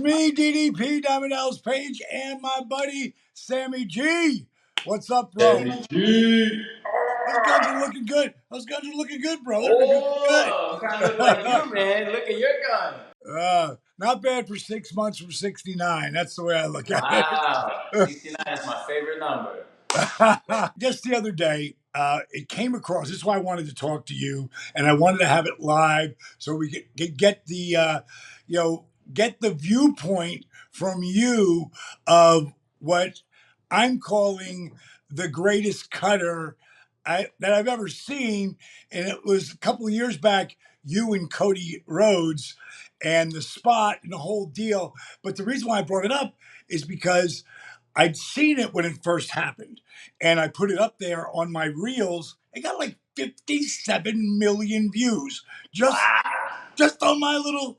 me, DDP, Diamond Dallas Page, and my buddy Sammy G. What's up, bro? Sammy G. Those guns are looking good. Those guns are looking good, bro. They're looking good. Oh, kind of look like you, man. Look at your gun. Not bad for 6 months from 69. That's the way I look at it. Wow. 69 is my favorite number. Just the other day, it came across. This is why I wanted to talk to you, and I wanted to have it live so we could get the, get the viewpoint from you of what I'm calling the greatest cutter that I've ever seen. And it was a couple of years back, you and Cody Rhodes, and the spot and the whole deal. But the reason why I brought it up is because I'd seen it when it first happened, and I put it up there on my reels. It got like 57 million views just on my little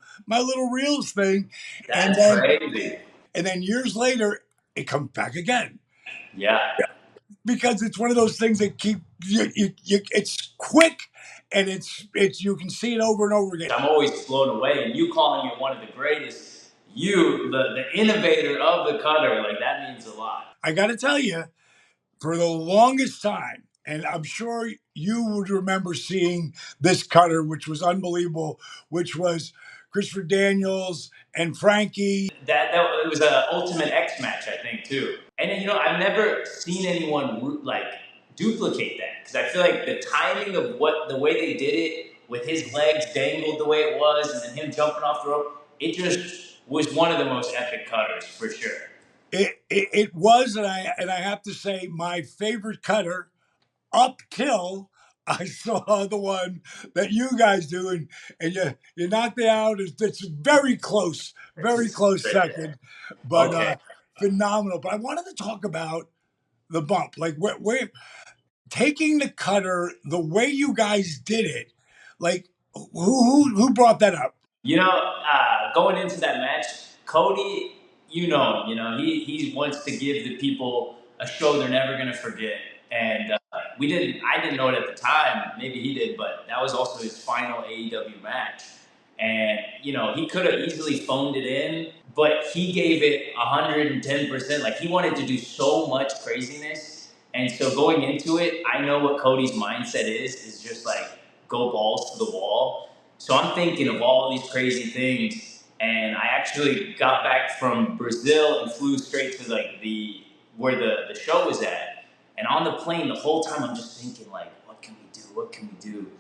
reels thing. That's crazy. And then years later, it comes back again. Yeah. Because it's one of those things that keep you it's quick, and it's you can see it over and over again. I'm always blown away, and you calling it one of the greatest, you, the innovator of the cutter, like that means a lot. I got to tell you, for the longest time, and I'm sure you would remember seeing this cutter, which was unbelievable, which was Christopher Daniels and Frankie. That it was an Ultimate X match, I think, too. And I've never seen anyone like duplicate that, because I feel like the timing of the way they did it, with his legs dangled the way it was, and then him jumping off the rope, it just was one of the most epic cutters for sure. It was, and I have to say, my favorite cutter up till I saw the one that you guys do, and you knocked it out. It's very close second, but Okay. Phenomenal. But I wanted to talk about the bump, like where taking the cutter the way you guys did it. Like who brought that up? Going into that match, Cody, he wants to give the people a show they're never going to forget. And I didn't know it at the time. Maybe he did, but that was also his final AEW match. And, he could have easily phoned it in, but he gave it 110%. Like, he wanted to do so much craziness. And so going into it, I know what Cody's mindset is just like, go balls to the wall. So I'm thinking of all these crazy things, and I actually got back from Brazil and flew straight to where the show was at. And on the plane, the whole time I'm just thinking, like, what can we do? What can we do?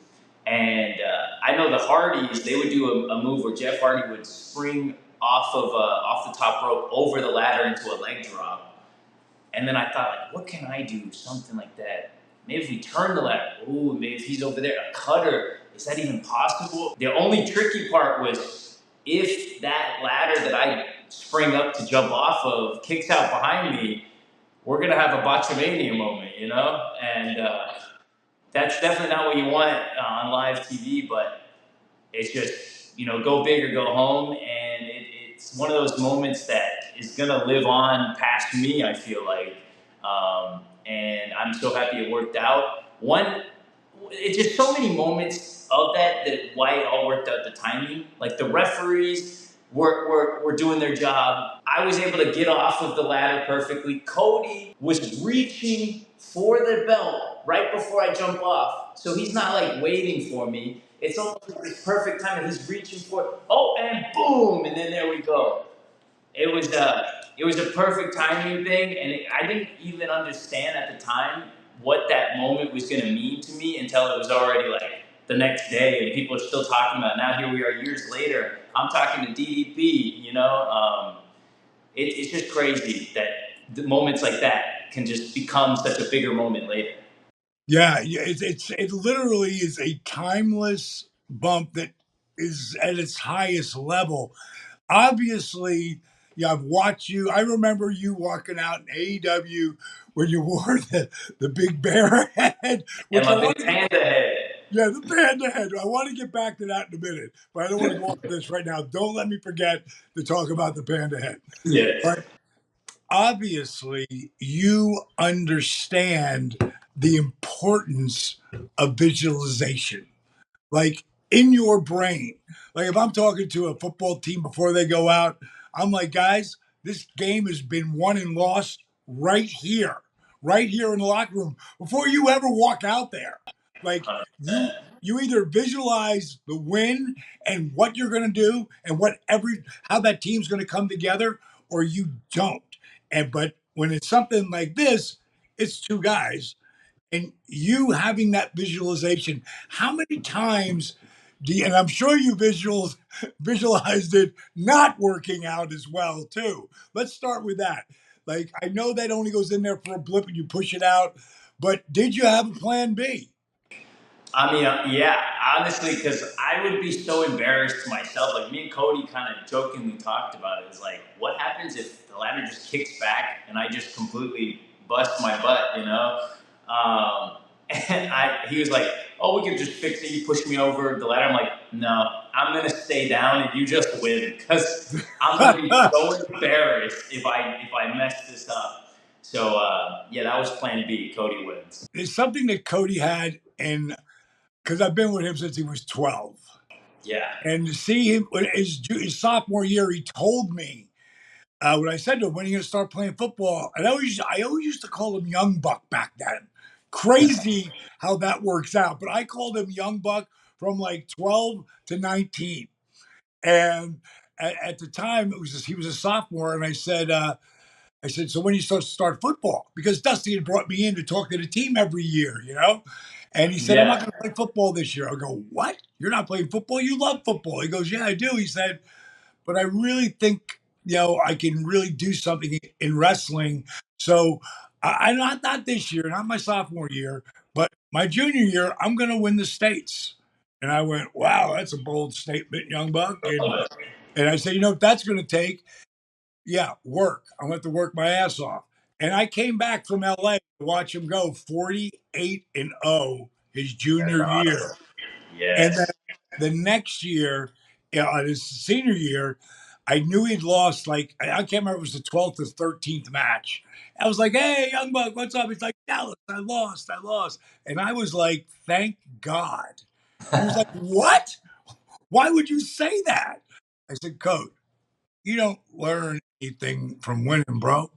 And I know the Hardys, they would do a move where Jeff Hardy would spring off the top rope over the ladder into a leg drop. And then I thought, like, what can I do? Something like that. Maybe if we turn the ladder, maybe if he's over there, a cutter. Is that even possible? The only tricky part was if that ladder that I spring up to jump off of kicks out behind me, we're going to have a botchamania moment, And that's definitely not what you want on live TV, but it's just, go big or go home. And it's one of those moments that is going to live on past me, I feel like. And I'm so happy it worked out. It's just so many moments of that why it all worked out, the timing. Like the referees were doing their job. I was able to get off of the ladder perfectly. Cody was reaching for the belt right before I jump off. So he's not like waiting for me. It's almost like this perfect time that he's reaching for it. Oh, and boom, and then there we go. It was a perfect timing thing, and I didn't even understand at the time what that moment was going to mean to me until it was already like the next day, and people are still talking about it. Now here we are years later. I'm talking to DDP. It's just crazy that the moments like that can just become such a bigger moment later. Yeah, it literally is a timeless bump that is at its highest level. Obviously, I've watched you. I remember you walking out in AEW when you wore the big bear head. And my big Panda Head. Yeah, the Panda Head. I want to get back to that in a minute, but I don't want to go off this right now. Don't let me forget to talk about the Panda Head. Yeah. But obviously, you understand the importance of visualization. Like in your brain. Like if I'm talking to a football team before they go out, I'm like, guys, this game has been won and lost right here in the locker room before you ever walk out there. Like you either visualize the win and what you're going to do and how that team's going to come together, or you don't. And but when it's something like this, it's two guys and you having that visualization. How many times do you, and I'm sure you visualized it not working out as well too. Let's start with that. Like I know that only goes in there for a blip and you push it out, but did you have a plan B? I mean, yeah, honestly, because I would be so embarrassed myself. Like, me and Cody kind of jokingly talked about it. It's like, what happens if the ladder just kicks back and I just completely bust my butt, you know? Um, and he was like, oh, we could just fix it. You push me over the ladder. I'm like, no, I'm going to stay down and you just win because I'm going to be so embarrassed if I mess this up. So, yeah, that was plan B. Cody wins. It's something that Cody had, and because I've been with him since he was 12. Yeah. And to see him his sophomore year, he told me when I said to him, "When are you going to start playing football?" And I always used to call him Young Buck back then. Crazy how that works out, but I called him Young Buck from like 12 to 19. And at the time, he was a sophomore, and I said, so when are you supposed to start football? Because Dusty had brought me in to talk to the team every year, you know? And he said, I'm not Yeah. going to play football this year. I go, what? You're not playing football? You love football. He goes, yeah, I do. He said, but I really think, I can really do something in wrestling. So I'm not this year, not my sophomore year, but my junior year, I'm going to win the states. And I went, wow, that's a bold statement, young buck. And I said, if that's going to take, yeah, work. I went to work my ass off. And I came back from LA to watch him go 48-0 his That's junior year. awesome. And then Yes. the next year, his senior year, I knew he'd lost like I can't remember if it was the 12th or 13th match. I was like, "Hey, young buck, what's up?" He's like, "Dallas, I lost," and I was like, "Thank God." He was like, "What? Why would you say that?" I said, "Coach, you don't learn anything from winning, bro.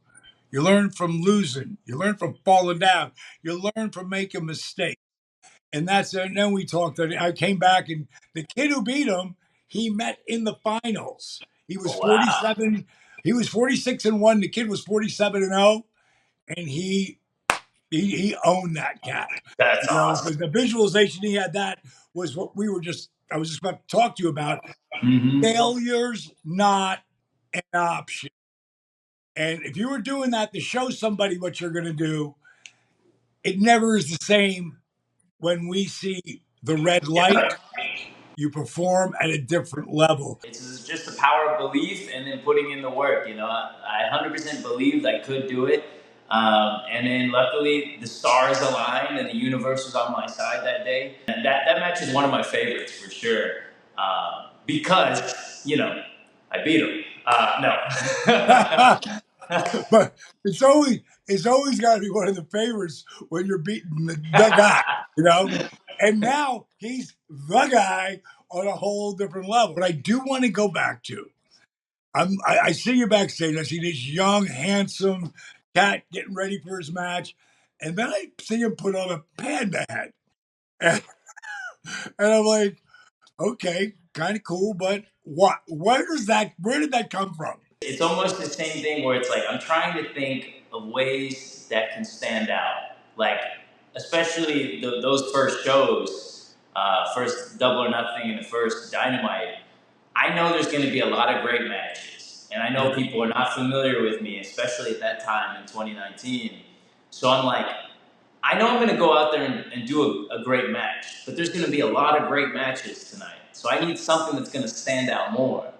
You learn from losing. You learn from falling down. You learn from making mistakes." And that's and then we talked. I came back and the kid who beat him, he met in the finals. He was Oh, wow. 47. He was 46-1. The kid was 47-0, and he owned that cat. That's Because awesome. the visualization he had that was what I was just about to talk to you about. Hmm. Failure's not an option. And if you were doing that to show somebody what you're going to do, it never is the same when we see the red light. Yeah. You perform at a different level. It's just the power of belief and then putting in the work. I 100% believed I could do it. And then luckily the stars aligned and the universe was on my side that day. And that match is one of my favorites for sure. Because, I beat him. No. But it's always got to be one of the favorites when you're beating the guy, you know. And now he's the guy on a whole different level. But I do want to go back to. I see you backstage. I see this young, handsome cat getting ready for his match, and then I see him put on a panda head, and, and I'm like, okay, kind of cool, but what? Where did that come from? It's almost the same thing where it's like I'm trying to think of ways that can stand out. Like, especially those first shows, first Double or Nothing and the first Dynamite. I know there's going to be a lot of great matches, and I know Yeah. people are not familiar with me, especially at that time in 2019. So I'm like, I know I'm going to go out there and do a great match, but there's going to be a lot of great matches tonight. So I need something that's going to stand out more.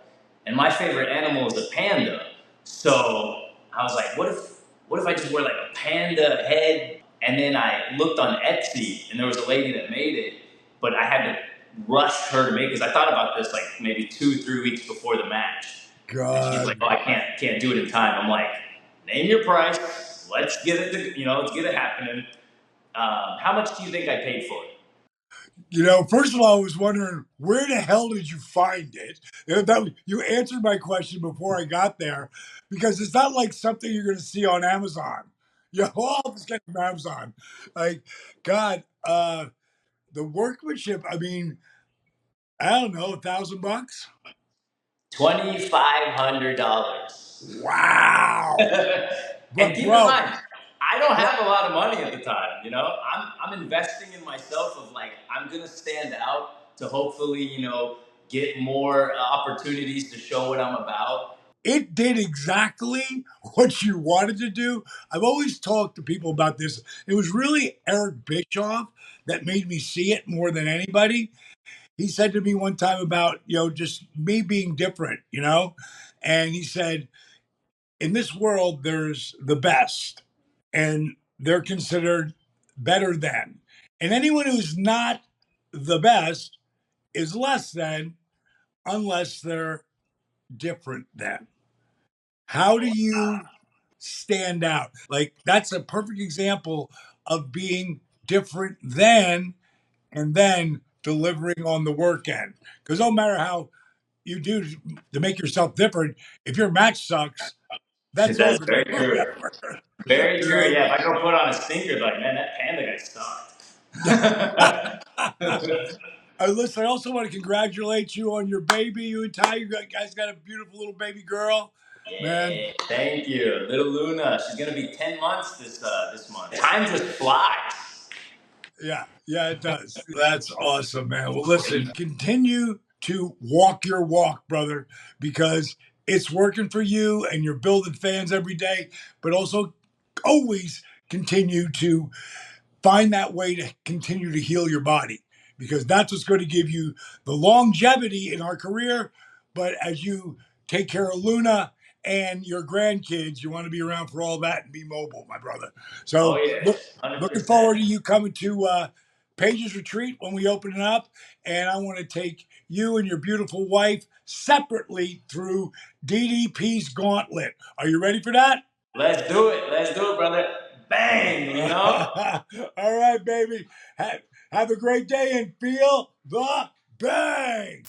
And my favorite animal is a panda. So I was like, what if I just wear like a panda head? And then I looked on Etsy, and there was a lady that made it, but I had to rush her to make it because I thought about this like maybe 2-3 weeks before the match. And she's like, God. "Oh, I can't do it in time." I'm like, "Name your price. Let's get it happening." How much do you think I paid for it? First of all, I was wondering where the hell did you find it? You answered my question before I got there because it's not like something you're going to see on Amazon. I'll just get from Amazon. Like, God, the workmanship. I mean, I don't know, $1,000. $2,500. Wow, And but keep in bro, mind, I don't bro, have a lot of money at the time. I'm investing in myself. Of like, I'm gonna stand out to hopefully, get more opportunities to show what I'm about. it did exactly what you wanted to do. I've always talked to people about this. It was really Eric Bischoff that made me see it more than anybody. He said to me one time about, just me being different, and he said, in this world, there's the best, and they're considered better than. And anyone who's not the best is less than unless they're different than. How do you stand out? Like, that's a perfect example of being different than and then delivering on the work end. Because no matter how you do to make yourself different, if your match sucks, that's all That's going to very blow true. over. Very You true. know? Yeah, if I go put on a stinker, like, man, that panda guy sucked. Listen, I also want to congratulate you on your baby. You and Ty, you guys got a beautiful little baby girl. Man, Yeah, thank you, little Luna. She's gonna be 10 months this month. Time just flies. yeah, yeah, it does. That's awesome, man. Well, listen, continue to walk your walk, brother, because it's working for you and you're building fans every day, but also always continue to find that way to continue to heal your body because that's what's going to give you the longevity in our career. But as you take care of Luna and your grandkids, you want to be around for all that and be mobile, my brother. Oh So yes, looking 100%. forward to you coming to Paige's Retreat when we open it up. And I want to take you and your beautiful wife separately through DDP's gauntlet. Are you ready for that? Let's do it. Let's do it, brother. Bang. All right, baby. Have a great day and feel the bang.